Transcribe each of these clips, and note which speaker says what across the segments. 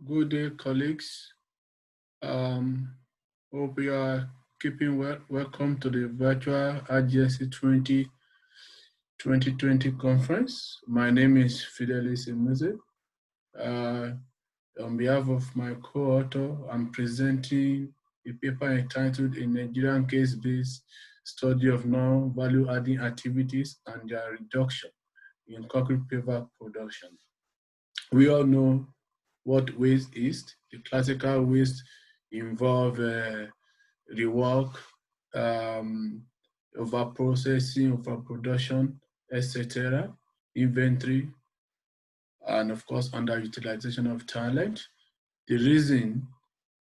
Speaker 1: Good day, colleagues. Um, Hope you are keeping well. Welcome to the virtual IGLC 2020 conference. My name is Fidelis Emuze. Uh, on behalf of my co-author, I'm presenting a paper entitled A Nigerian Case-Based Study of Non-Value-Adding Activities and Their Reduction in Concrete Paver Production. We all know what waste is. The classical waste involve rework, over-processing, over-production, etc., inventory, and of course, underutilization of talent. The reason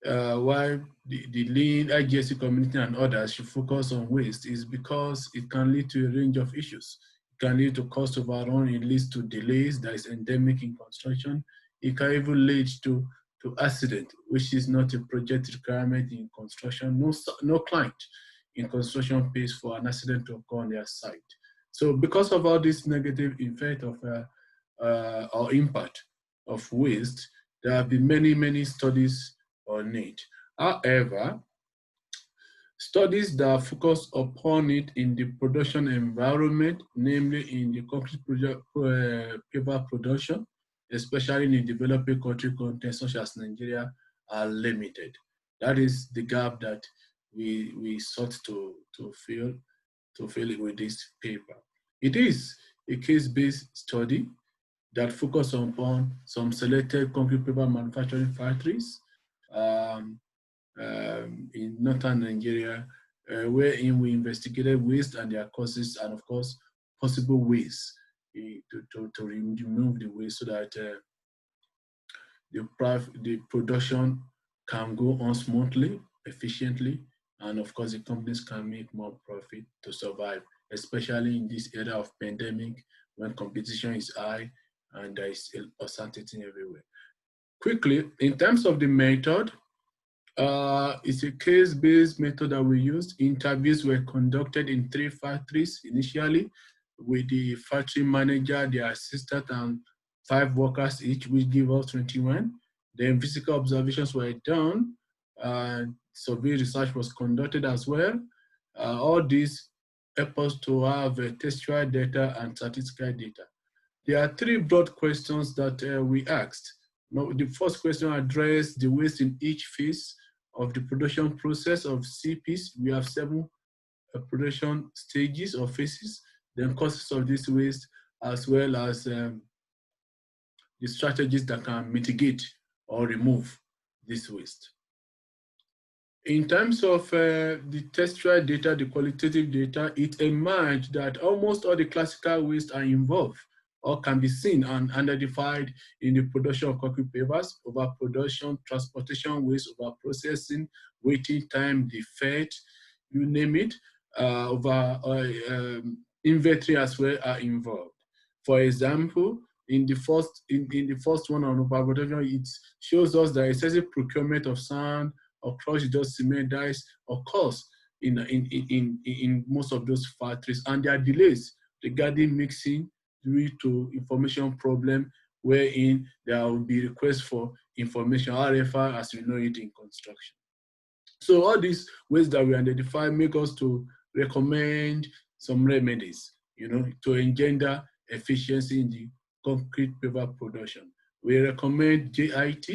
Speaker 1: why the lean IGSC community and others should focus on waste is because it can lead to a range of issues. It can lead to cost overrun, it leads to delays that is endemic in construction. It can even lead to accident, which is not a project requirement in construction. No client in construction pays for an accident to occur on their site. So because of all this negative effect of or impact of waste, there have been many studies on it. However, studies that focus upon it in the production environment, namely in the concrete paper production, especially in the developing country context such as Nigeria, are limited. That is the gap that we sought to fill it with this paper. It is a case-based study that focus upon some selected concrete paper manufacturing factories um, in northern Nigeria, wherein we investigated waste and their causes, and of course, possible ways to remove the waste so that the production can go on smoothly, efficiently, and of course, the companies can make more profit to survive, especially in this era of pandemic when competition is high and there is uncertainty everywhere. Quickly, in terms of the method, it's a case-based method that we used. Interviews were conducted in 3 factories initially with the factory manager, the assistant, and 5 workers each, which give us 21. Then physical observations were done. Survey research was conducted as well. All these help us to have textual data and statistical data. There are 3 broad questions that we asked. Now, the first question addressed the waste in each phase of the production process of CPs. We have 7 production stages or phases, then causes of this waste, as well as the strategies that can mitigate or remove this waste. In terms of the textual data, the qualitative data, it emerged that almost all the classical wastes are involved or can be seen and identified in the production of concrete pavers: overproduction, transportation waste, overprocessing, waiting time, defect, you name it, inventory as well are involved. For example, in the first one on overproduction, it shows us that excessive procurement of sand or crushed just cement dies occurs in most of those factories, and there are delays regarding mixing due to information problem, wherein there will be requests for information, RFI as we know it in construction. So all these ways that we identify make us to recommend some remedies, to engender efficiency in the concrete paper production. We recommend JIT,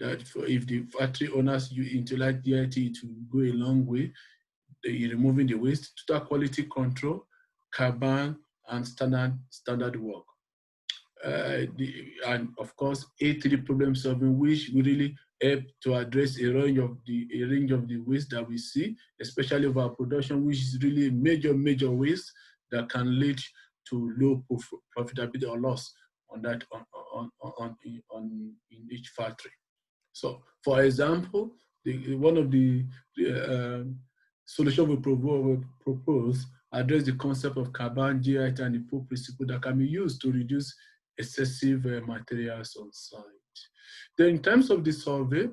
Speaker 1: that if the factory owners utilize JIT, it will go a long way in removing the waste. Total quality control, carbon, and standard work. And of course, A3 problem solving, which will really help to address a range of the waste that we see, especially overproduction, which is really a major waste that can lead to low profitability or loss in each factory. So, for example, one of the solutions we propose address the concept of carbon, GIT, and the pull principle that can be used to reduce excessive materials on site. Then in terms of the survey,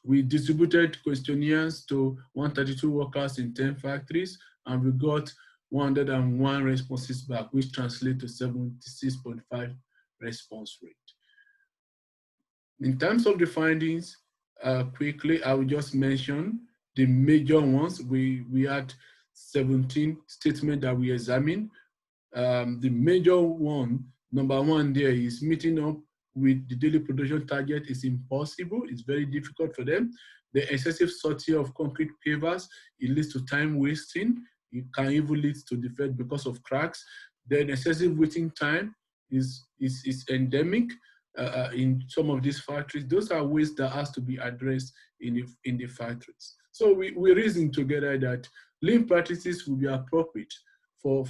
Speaker 1: we distributed questionnaires to 132 workers in 10 factories, and we got 101 responses back, which translates to 76.5 response rate. In terms of the findings, quickly, I will just mention the major ones. We had 17 statements that we examined. The major one, number one there is meeting up with the daily production target is impossible. It's very difficult for them. The excessive sorting of concrete pavers, it leads to time wasting. It can even lead to defect because of cracks. Then excessive waiting time is endemic in some of these factories. Those are ways that has to be addressed in the factories. So we reason together that lean practices will be appropriate for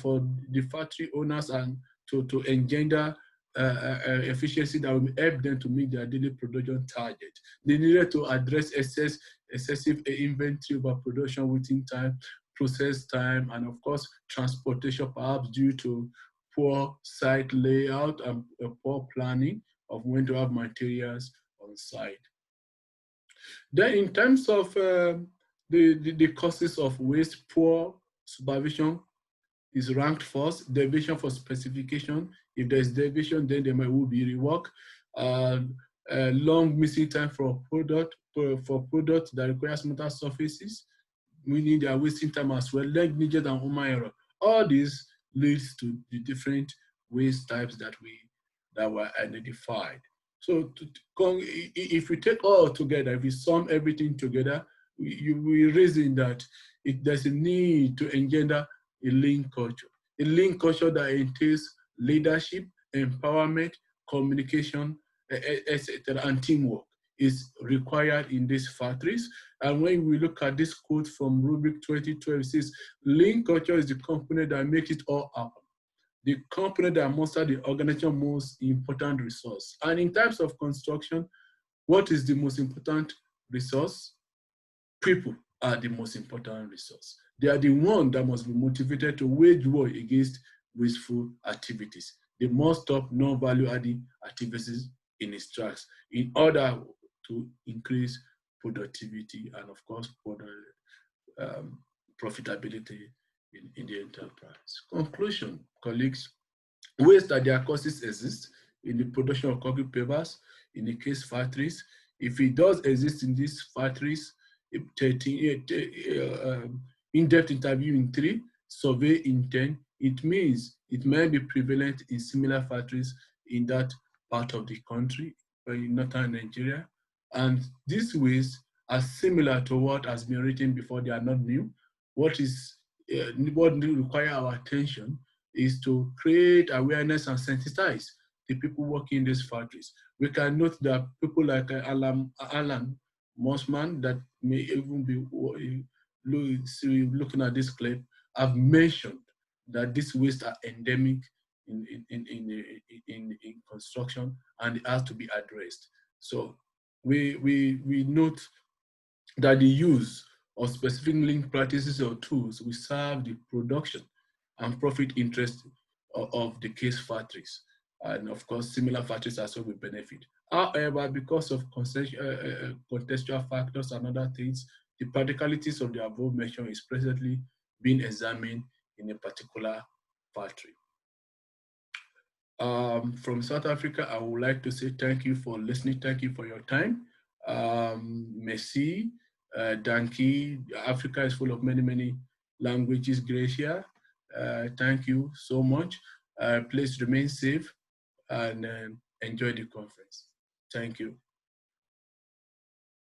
Speaker 1: the factory owners and to engender efficiency that will help them to meet their daily production target. They needed to address excessive inventory overproduction, waiting time, process time, and of course, transportation, perhaps due to poor site layout and poor planning of when to have materials on site. Then in terms of the causes of waste, poor supervision is ranked first. Deviation for specification. If there's deviation, then there will be rework. Long missing time for product that requires metal surfaces, meaning they are wasting time as well. Length needed and human error. All this leads to the different waste types that were identified. So if we take all together, if we sum everything together, we reason that there's a need to engender a lean culture that entails leadership, empowerment, communication, etc., and teamwork is required in these factories. And when we look at this quote from Rubric 2012, it says, lean culture is the component that makes it all happen. The component that masters the organization's most important resource. And in terms of construction, what is the most important resource? People are the most important resource. They are the ones that must be motivated to wage war against wasteful activities. They must stop non-value-adding activities in its tracks in order to increase productivity and, of course, profitability in the enterprise. Conclusion, colleagues, ways that their causes exist in the production of concrete pavers, in the case factories. If it does exist in these factories, in-depth interview in 3, survey in 10, it means it may be prevalent in similar factories in that part of the country, in northern Nigeria. And these ways are similar to what has been written before. They are not new. What require our attention is to create awareness and sensitize the people working in these factories. We can note that people like Alan Mossman, that may even be looking at this clip, have mentioned that these wastes are endemic in construction and it has to be addressed. So we note that the use of specific lean practices or tools will serve the production and profit interest of the case factories. And of course, similar factories also will benefit. However, because of contextual factors and other things, the practicalities of the above mentioned is presently being examined in a particular factory. From South Africa, I would like to say thank you for listening. Thank you for your time. Merci, Danki. Africa is full of many, many languages. Gracia. Thank you so much. Please remain safe and enjoy the conference. Thank you.